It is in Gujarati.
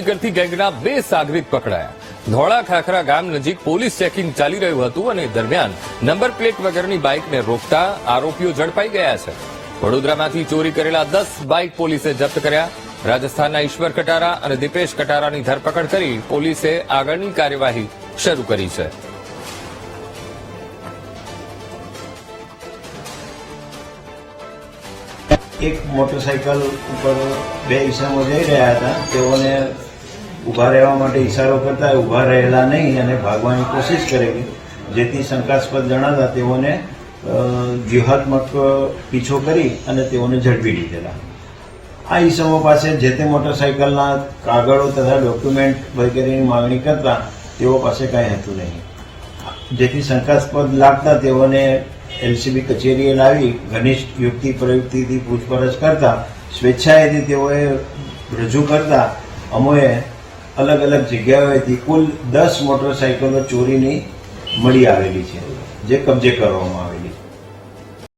કરતી ગેંગના 2 સાગરીત પકડાયા. ધોળા ખાખરા ગામ નજીક પોલીસ ચેકિંગ ચાલી રહ્યું હતું અને દરમિયાન નંબર પ્લેટ વગરની બાઇકને રોકતા આરોપીઓ ઝડપાઈ ગયા છે. વડોદરામાંથી ચોરી કરેલા 10 બાઇક પોલીસે જપ્ત કર્યા. રાજસ્થાનના ઈશ્વર કટારા અને દીપેશ કટારાની ધરપકડ કરી પોલીસે આગળની કાર્યવાહી શરૂ કરી છે. એક મોટરસાયકલ ઉપર 2 ઈસમો જઈ રહ્યા હતા. તેઓને ઉભા રહેવા માટે ઇશારો કરતા ઉભા રહેલા નહીં અને ભાગવાની કોશિશ કરેલી, જેથી શંકાસ્પદ જણાતા તેઓને વ્યૂહાત્મક પીછો કરી અને તેઓને ઝડપી લીધેલા. આ ઈસમો પાસે જે તે મોટરસાયકલના કાગળો તથા ડોક્યુમેન્ટ વગેરેની માંગણી કરતા તેઓ પાસે કાંઈ હતું નહીં, જેથી શંકાસ્પદ લાગતા તેઓને એલસીબી કચેરીએ લાવી ઘનિષ્ઠ યુક્તિ પ્રયુક્તિથી પૂછપરછ કરતા સ્વેચ્છાએથી તેઓએ રજૂ કરતા અમોએ અલગ અલગ જગ્યાઓએથી કુલ 10 મોટરસાયકલો ચોરીની મળી આવેલી છે, જે કબજે કરવામાં આવેલી છે.